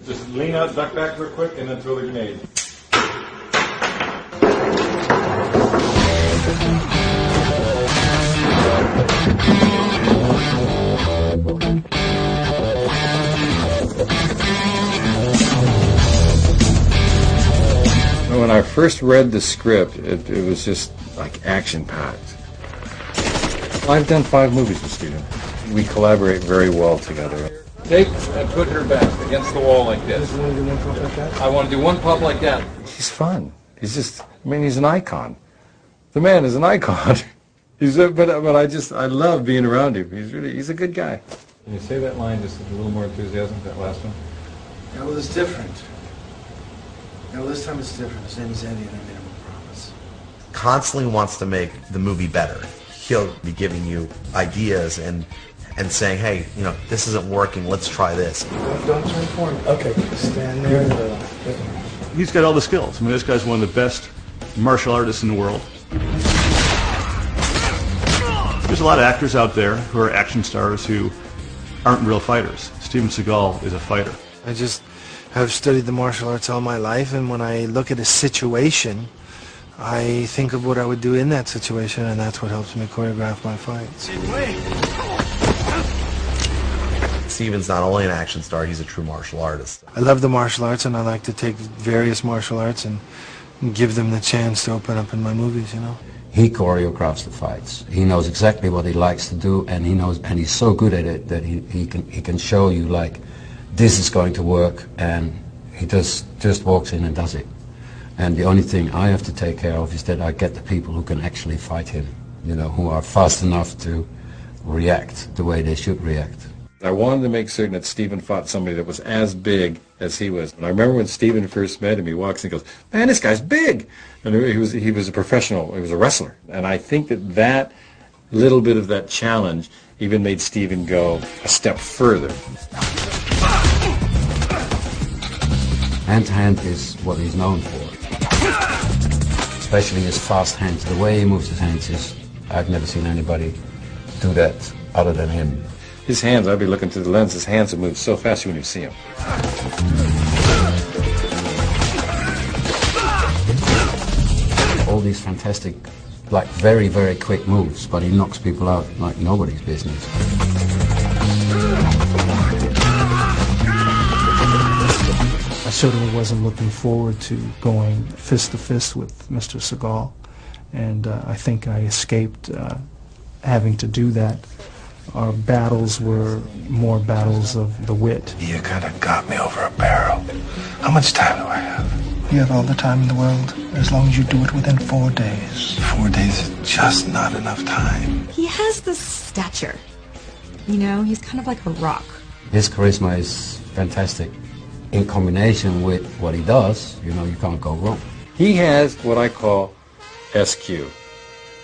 Just lean out, duck back real quick, and then throw the grenade. When I first read the script, it was just like action-packed. I've done 5 movies with Steven. We collaborate very well together. Take and put her back against the wall like this. You want to do one pop like that? I want to do one pop like that. He's fun. He's just, I mean, he's an icon. The man is an icon. I love being around him. He's a good guy. Can you say that line just with a little more enthusiasm, that last one? Yeah, well, it's different. Yeah, well, this time it's different. His name is Eddie, and I made him a promise. Constantly wants to make the movie better. He'll be giving you ideas and saying, hey, you know, this isn't working, let's try this. Don't turn for me. Okay, stand there. He's got all the skills. I mean, this guy's one of the best martial artists in the world. There's a lot of actors out there who are action stars who aren't real fighters. Steven Seagal is a fighter. I've studied the martial arts all my life, and when I look at a situation, I think of what I would do in that situation, and that's what helps me choreograph my fights. Steven's not only an action star, he's a true martial artist. I love the martial arts, and I like to take various martial arts and give them the chance to open up in my movies, you know. He choreographs the fights. He knows exactly what he likes to do, and he's so good at it that he can show you, like, this is going to work, and he just walks in and does it. And the only thing I have to take care of is that I get the people who can actually fight him, you know, who are fast enough to react the way they should react. I wanted to make certain that Steven fought somebody that was as big as he was. And I remember when Steven first met him, he walks and goes, "Man, this guy's big." And he was a professional, he was a wrestler. And I think that little bit of that challenge even made Steven go a step further. Hand-to-hand is what he's known for. Especially his fast hands. The way he moves his hands is, I've never seen anybody do that other than him. His hands, I'd be looking through the lens, his hands would move so fast you wouldn't even see him. All these fantastic, like very, very quick moves, but he knocks people out like nobody's business. I certainly wasn't looking forward to going fist to fist with Mr. Seagal, and I think I escaped having to do that. Our battles were more battles of the wit. You kind of got me over a barrel. How much time do I have? You have all the time in the world, as long as you do it within 4 days. 4 days is just not enough time. He has this stature. You know, he's kind of like a rock. His charisma is fantastic. In combination with what he does, you know, you can't go wrong. He has what I call SQ,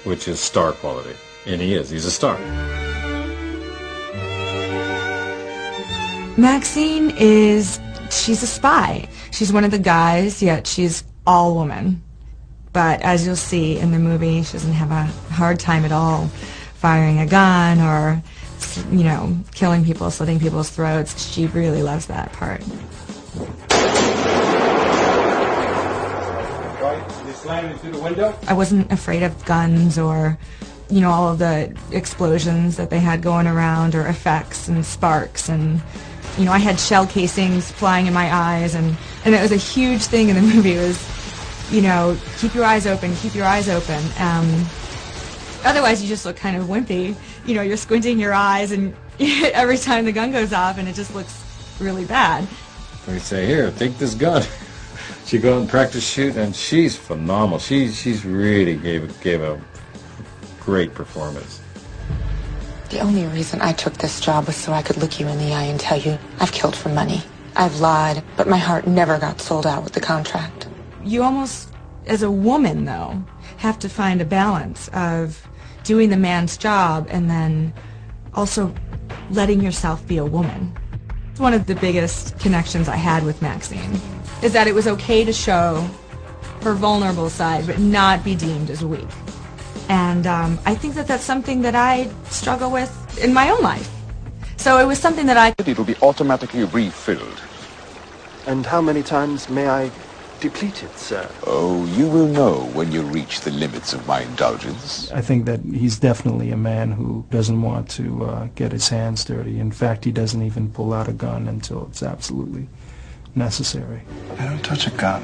which is star quality. And he's a star. Maxine she's a spy. She's one of the guys, yet she's all woman. But as you'll see in the movie, she doesn't have a hard time at all firing a gun or, you know, killing people, slitting people's throats. She really loves that part. You slammed it through the window? I wasn't afraid of guns or, you know, all of the explosions that they had going around or effects and sparks, and you know, I had shell casings flying in my eyes, and it was a huge thing in the movie. It was, you know, keep your eyes open, keep your eyes open. Otherwise you just look kind of wimpy. You know, you're squinting your eyes and every time the gun goes off, and it just looks really bad. We say, "Here, take this gun." She go out and practice shoot, and she's phenomenal. She's really gave a great performance. The only reason I took this job was so I could look you in the eye and tell you I've killed for money. I've lied, but my heart never got sold out with the contract. You almost, as a woman though, have to find a balance of doing the man's job and then also letting yourself be a woman. It's one of the biggest connections I had with Maxine, is that it was okay to show her vulnerable side but not be deemed as weak. And I think that that's something that I struggle with in my own life. So it was something that It will be automatically refilled. And how many times may I deplete it, sir? Oh, you will know when you reach the limits of my indulgence. I think that he's definitely a man who doesn't want to get his hands dirty. In fact, he doesn't even pull out a gun until it's absolutely necessary. I don't touch a gun.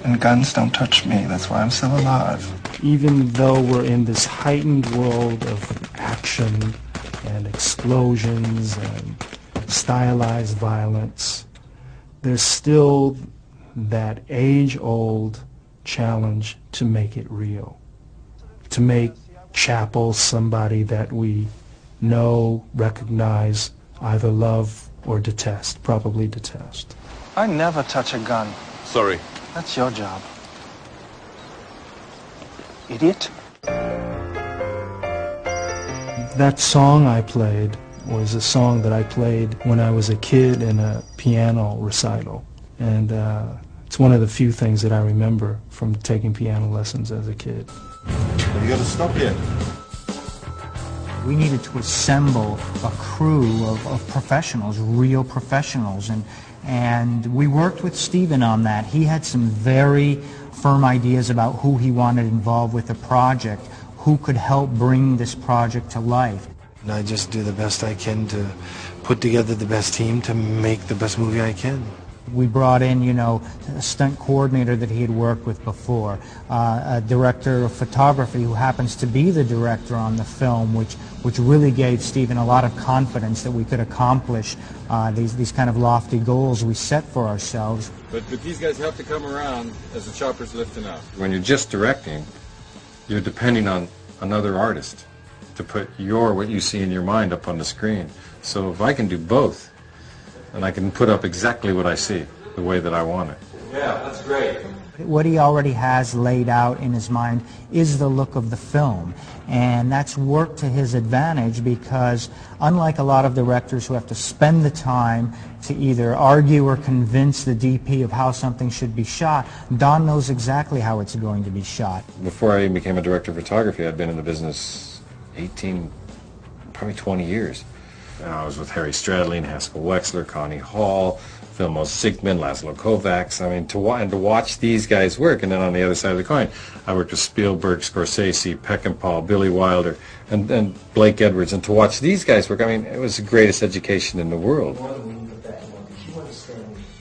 And guns don't touch me. That's why I'm still alive. Even though we're in this heightened world of action and explosions and stylized violence, there's still that age-old challenge to make it real, to make Chapel somebody that we know, recognize, either love or detest, probably detest. I never touch a gun. Sorry. That's your job. Idiot. That song I played was a song that I played when I was a kid in a piano recital. And it's one of the few things that I remember from taking piano lessons as a kid. You got to stop yet? We needed to assemble a crew of professionals, real professionals, and we worked with Steven on that. He had some very firm ideas about who he wanted involved with the project, who could help bring this project to life. And I just do the best I can to put together the best team to make the best movie I can. We brought in, a stunt coordinator that he had worked with before, a director of photography who happens to be the director on the film, which really gave Steven a lot of confidence that we could accomplish these kind of lofty goals we set for ourselves. But these guys have to come around as the chopper's lifting up. When you're just directing, you're depending on another artist to put what you see in your mind up on the screen. So if I can do both, and I can put up exactly what I see, the way that I want it. Yeah, that's great. What he already has laid out in his mind is the look of the film, and that's worked to his advantage because unlike a lot of directors who have to spend the time to either argue or convince the DP of how something should be shot, Don knows exactly how it's going to be shot. Before I even became a director of photography, I'd been in the business 20 years. I was with Harry Stradley, Haskell Wexler, Connie Hall, Vilmos Zsigmond, Laszlo Kovacs. I mean, to watch these guys work, and then on the other side of the coin, I worked with Spielberg, Scorsese, Peckinpah, Billy Wilder, and Blake Edwards, and to watch these guys work, I mean, it was the greatest education in the world.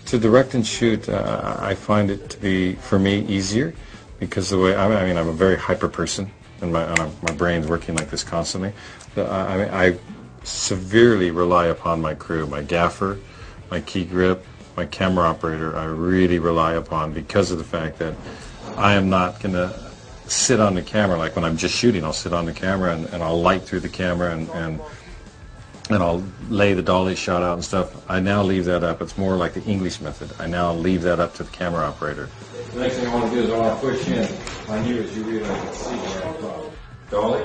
To direct and shoot, I find it to be, for me, easier, because the way, I'm a very hyper person, and my brain's working like this constantly. I severely rely upon my crew, my gaffer, my key grip, my camera operator. I really rely upon, because of the fact that I am not going to sit on the camera like when I'm just shooting. I'll sit on the camera and I'll light through the camera and I'll lay the dolly shot out and stuff. I now leave that up. It's more like the English method. I now leave that up to the camera operator. The next thing I want to do is I want to push in on you as you realize it's where I'm from. Dolly.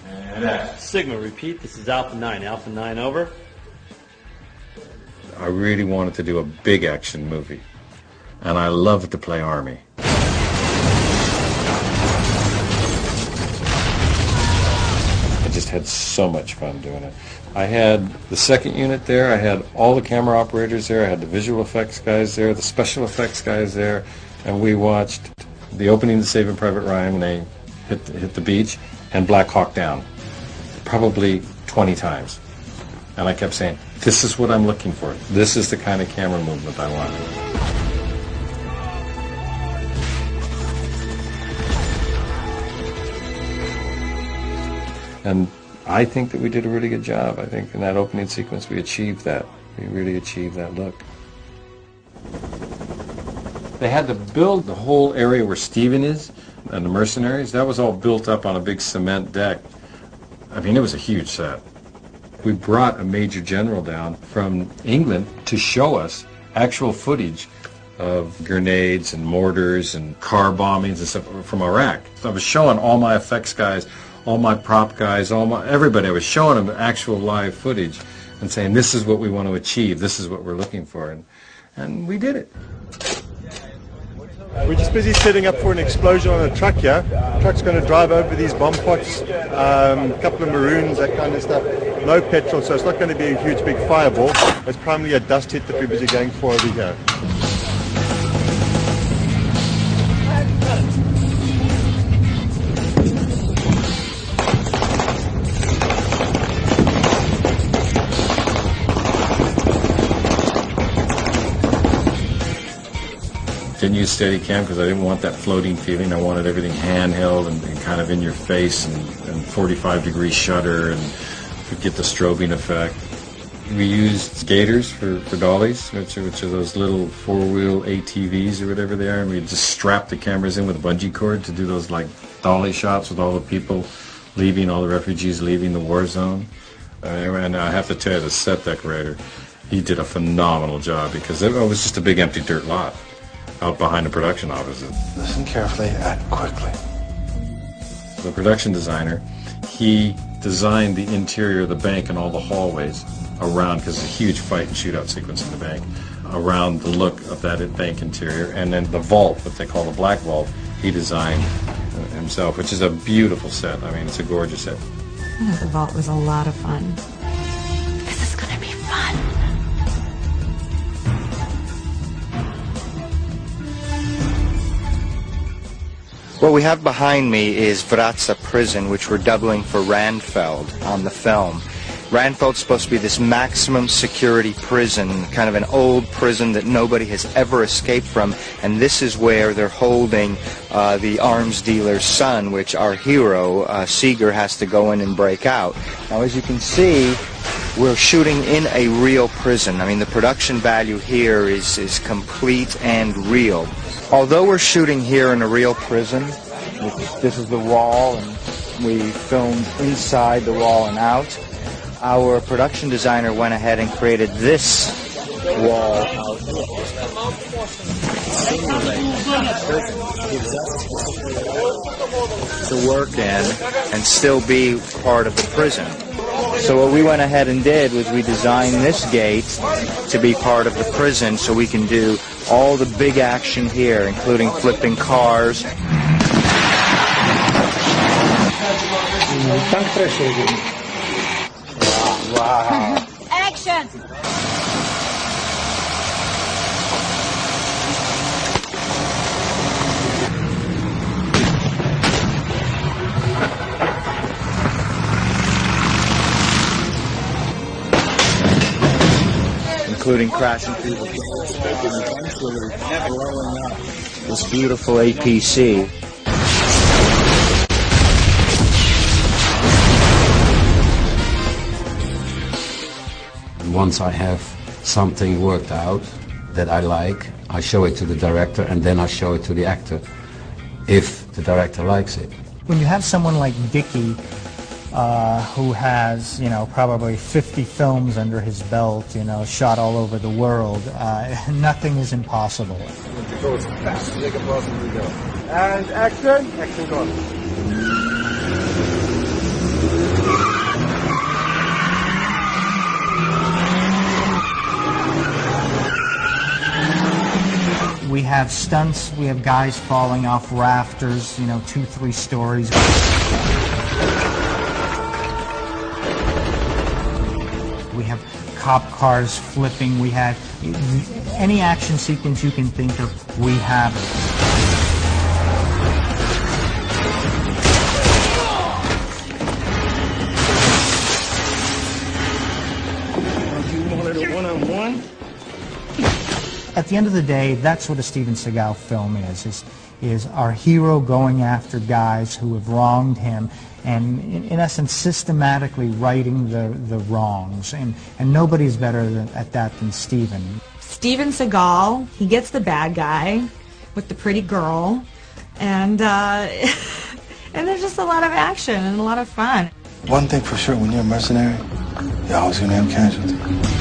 And action. Sigma, repeat. This is Alpha 9. Alpha 9, over. I really wanted to do a big action movie, and I loved to play Army. I just had so much fun doing it. I had the second unit there, I had all the camera operators there, I had the visual effects guys there, the special effects guys there, and we watched the opening of Saving Private Ryan when they hit the beach, and Black Hawk Down, probably 20 times. And I kept saying, this is what I'm looking for. This is the kind of camera movement I want. And I think that we did a really good job. I think in that opening sequence we achieved that. We really achieved that look. They had to build the whole area where Steven is and the mercenaries. That was all built up on a big cement deck. I mean, it was a huge set. We brought a major general down from England to show us actual footage of grenades and mortars and car bombings and stuff from Iraq. So I was showing all my effects guys, all my prop guys, everybody. I was showing them actual live footage and saying, this is what we want to achieve, this is what we're looking for. And we did it. We're just busy setting up for an explosion on a truck here. The truck's going to drive over these bomb pots, a couple of maroons, that kind of stuff. No petrol, so it's not going to be a huge big fireball. It's primarily a dust hit that we're busy going for over here. Didn't use Steadicam because I didn't want that floating feeling. I wanted everything handheld and kind of in your face and 45-degree shutter and to get the strobing effect. We used skaters for dollies, which are those little four-wheel ATVs or whatever they are, and we just strapped the cameras in with a bungee cord to do those like dolly shots with all the people leaving, all the refugees leaving the war zone. And I have to tell you, the set decorator, he did a phenomenal job because it was just a big empty dirt lot out behind the production offices. Listen carefully, act quickly. The production designer, he designed the interior of the bank and all the hallways around, because it's a huge fight and shootout sequence in the bank, around the look of that bank interior. And then the vault, what they call the black vault, he designed himself, which is a beautiful set. I mean, it's a gorgeous set. The vault was a lot of fun. This is going to be fun. What we have behind me is Wraca prison, which we're doubling for Randfeld on the film. Randfeld's supposed to be this maximum security prison, kind of an old prison that nobody has ever escaped from, and this is where they're holding the arms dealer's son, which our hero, Seagal, has to go in and break out. Now, as you can see, we're shooting in a real prison. I mean, the production value here is complete and real. Although we're shooting here in a real prison, this is the wall, and we filmed inside the wall and out, our production designer went ahead and created this wall out to work in and still be part of the prison. So what we went ahead and did was we designed this gate to be part of the prison so we can do all the big action here, including flipping cars. Wow. Action! Including crashing through the blowing up this beautiful APC. Once I have something worked out that I like, I show it to the director and then I show it to the actor if the director likes it. When you have someone like Dickie who has, probably 50 films under his belt, shot all over the world, nothing is impossible. To go as fast as they can possibly go. And action! Action gone. We have stunts, we have guys falling off rafters, 2-3 stories. We have cop cars flipping, we have any action sequence you can think of, we have it. You wanted a one-on-one? At the end of the day, that's what a Steven Seagal film is our hero going after guys who have wronged him and, in essence, systematically righting the wrongs. And nobody's better at that than Steven. Steven Seagal, he gets the bad guy with the pretty girl, and and there's just a lot of action and a lot of fun. One thing for sure, when you're a mercenary, you're always going to have casualties.